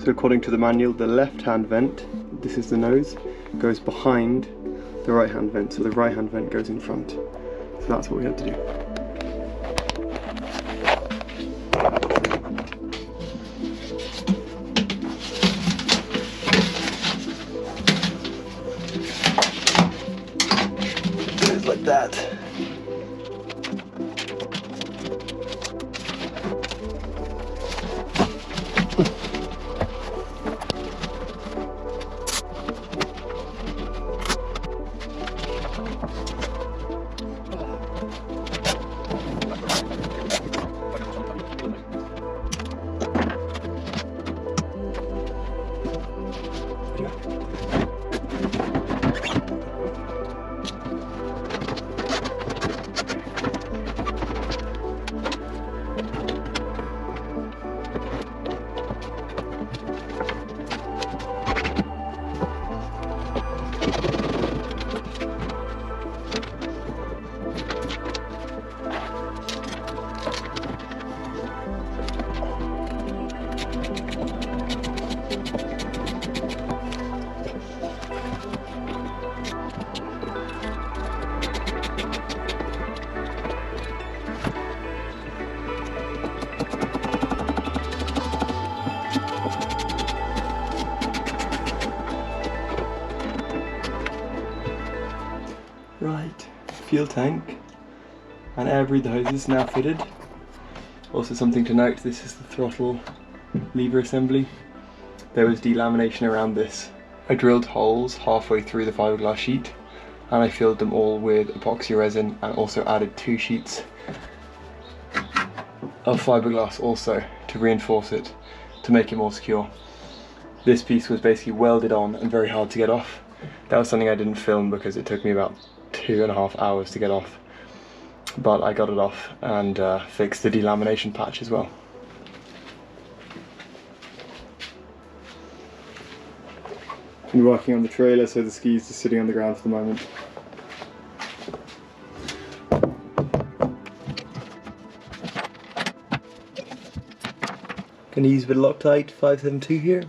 So according to the manual, the left-hand vent, this is the nose, goes behind the right-hand vent, so the right-hand vent goes in front. So that's what we had to do. Just like that. Right, fuel tank and air breather hoses now fitted. Also something to note, this is the throttle lever assembly. There was delamination around this. I drilled holes halfway through the fiberglass sheet and I filled them all with epoxy resin and also added 2 sheets of fiberglass also to reinforce it, to make it more secure. This piece was basically welded on and very hard to get off. That was something I didn't film because it took me about 2.5 hours to get off, but I got it off and fixed the delamination patch as well. I'm working on the trailer, so the ski's just sitting on the ground for the moment. Gonna use a bit of Loctite 572 here.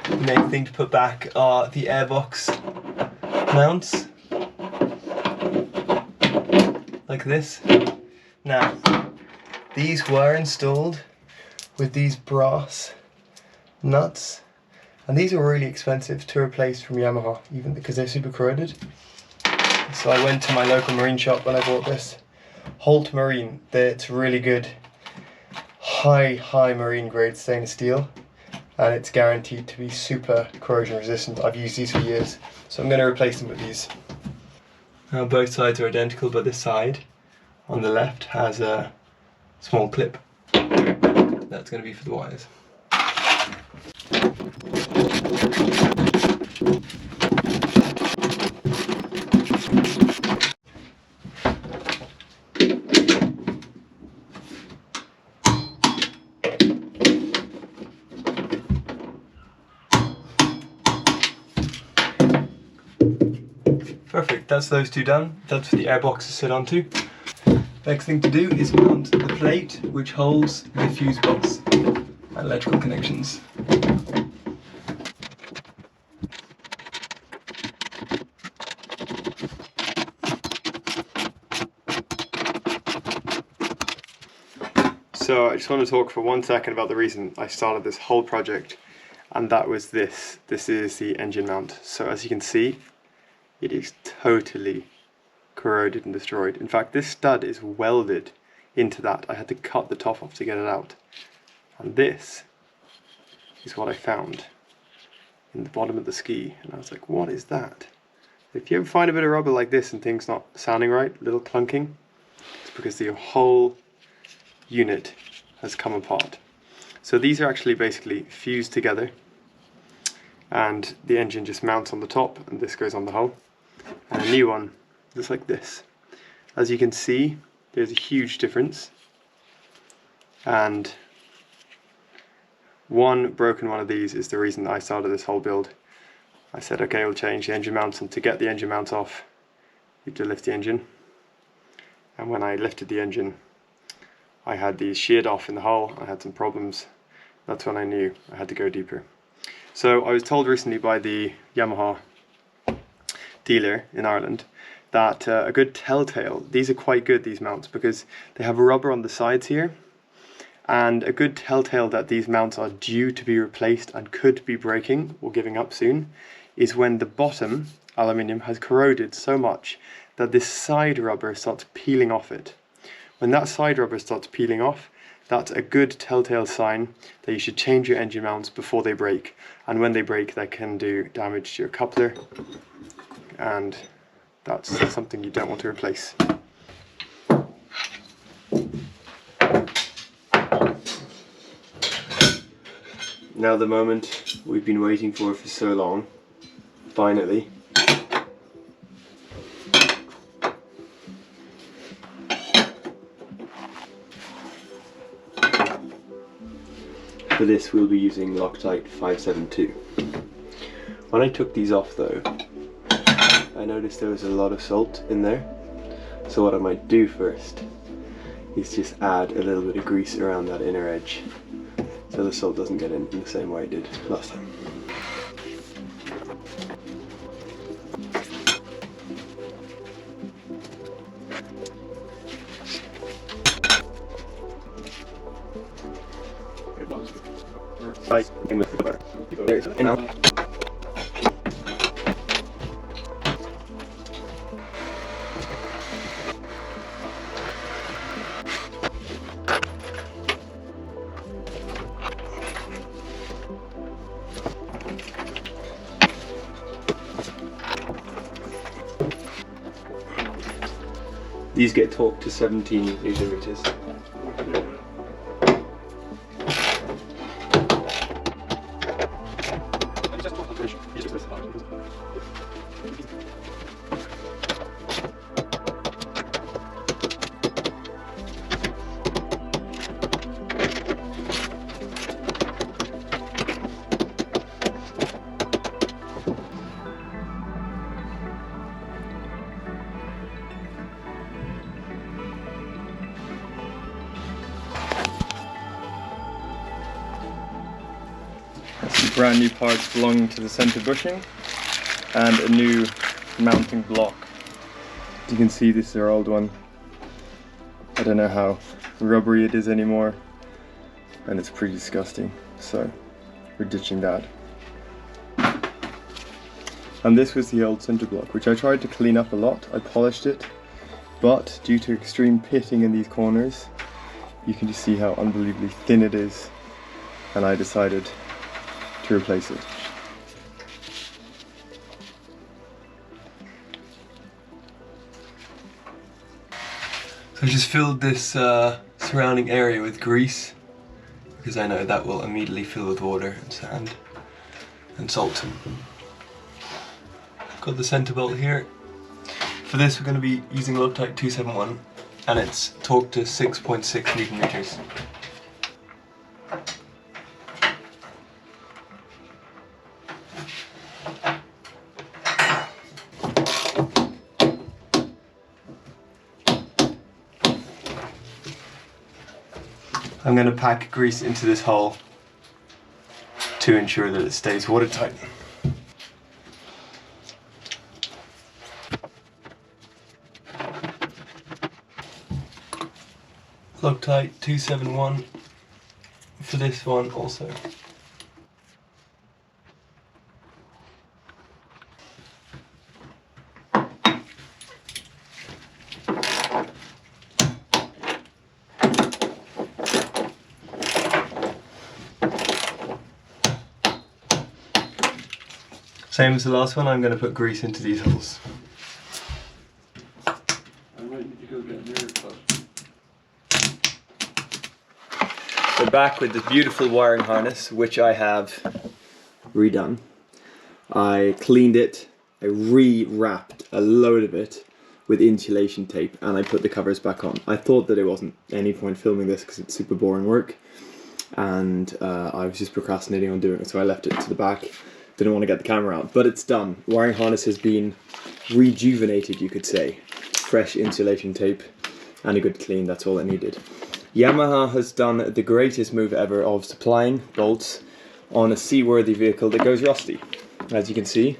The main thing to put back are the airbox mounts, like this. Now, these were installed with these brass nuts, and these are really expensive to replace from Yamaha, even because they're super corroded. So I went to my local marine shop when I bought this. Holt Marine, it's really good, high marine grade stainless steel. And it's guaranteed to be super corrosion resistant. I've used these for years, so I'm going to replace them with these. Now both sides are identical, but this side on the left has a small clip. That's going to be for the wires. Perfect, that's those two done. That's for the airbox to sit onto. Next thing to do is mount the plate which holds the fuse box and electrical connections. So I just want to talk for 1 second about the reason I started this whole project, and that was this. This is the engine mount. So as you can see, it is totally corroded and destroyed. In fact, this stud is welded into that. I had to cut the top off to get it out. And this is what I found in the bottom of the ski. And I was like, what is that? If you ever find a bit of rubber like this and things not sounding right, a little clunking, it's because the whole unit has come apart. So these are actually basically fused together. and the engine just mounts on the top and this goes on the hull. And a new one looks like this. As you can see, there's a huge difference, and one broken one of these is the reason that I started this whole build. I said, okay, we'll change the engine mounts, and to get the engine mount off, you have to lift the engine. And when I lifted the engine, I had these sheared off in the hull. I had some problems. That's when I knew I had to go deeper. So I was told recently by the Yamaha dealer in Ireland that a good telltale, these are quite good, these mounts, because they have rubber on the sides here, and a good telltale that these mounts are due to be replaced and could be breaking or giving up soon is when the bottom aluminium has corroded so much that this side rubber starts peeling off it. When that side rubber starts peeling off, that's a good telltale sign that you should change your engine mounts before they break. And when they break, that can do damage to your coupler, and that's something you don't want to replace. Now the moment we've been waiting for so long, finally. For this we'll be using Loctite 572. When I took these off though, I noticed there was a lot of salt in there. So what I might do first is just add a little bit of grease around that inner edge so the salt doesn't get in the same way it did last time. Right, in with the butter. There's enough. These get torqued to 17 Newton meters. Some brand new parts belonging to the center bushing and a new mounting block. As you can see, this is our old one. I don't know how rubbery it is anymore, and it's pretty disgusting, so we're ditching that. And this was the old center block, which I tried to clean up a lot. I polished it, but due to extreme pitting in these corners, you can just see how unbelievably thin it is, and I decided to replace it. So I just filled this surrounding area with grease, because I know that will immediately fill with water and sand and salt. Got the center bolt here. For this we're going to be using Loctite 271, and it's torqued to 6.6 Newton meters. I'm going to pack grease into this hole to ensure that it stays watertight. Loctite 271 for this one also. Same as the last one, I'm going to put grease into these holes. We're back with this beautiful wiring harness, which I have redone. I cleaned it, I re-wrapped a load of it with insulation tape, and I put the covers back on. I thought that it wasn't any point filming this because it's super boring work, and I was just procrastinating on doing it, so I left it to the back. Didn't want to get the camera out, but it's done. Wiring harness has been rejuvenated, you could say. Fresh insulation tape and a good clean, that's all it needed. Yamaha has done the greatest move ever of supplying bolts on a seaworthy vehicle that goes rusty. As you can see,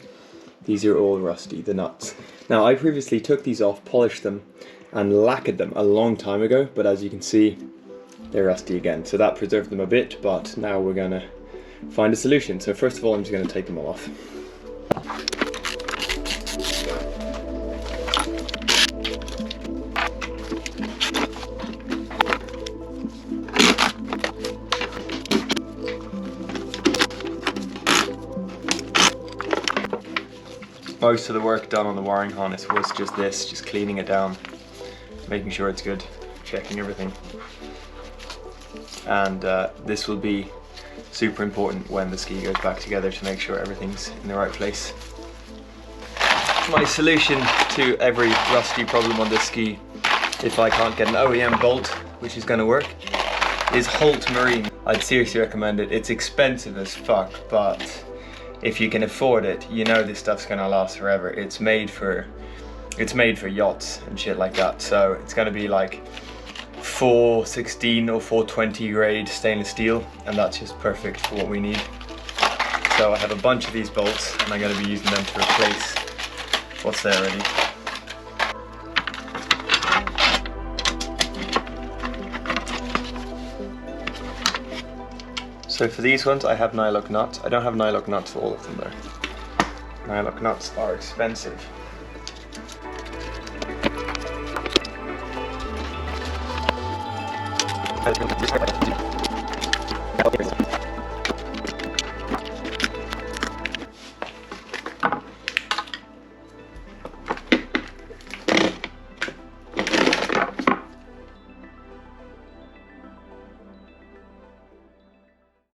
these are all rusty, the nuts. Now, I previously took these off, polished them, and lacquered them a long time ago, but as you can see, they're rusty again. So that preserved them a bit, but now we're gonna find a solution. So first of all, I'm just gonna take them all off. Most of the work done on the wiring harness was just this, just cleaning it down, making sure it's good, checking everything. And this will be super important when the ski goes back together to make sure everything's in the right place. My solution to every rusty problem on this ski, if I can't get an OEM bolt, which is going to work, is Holt Marine. I'd seriously recommend it. It's expensive as fuck, but if you can afford it, you know this stuff's gonna last forever. It's made for yachts and shit like that. So it's gonna be like 416 or 420 grade stainless steel, and that's just perfect for what we need. So I have a bunch of these bolts, and I'm gonna be using them to replace what's there already. So for these ones, I have nylock nuts. I don't have nylock nuts for all of them though. Nylock nuts are expensive.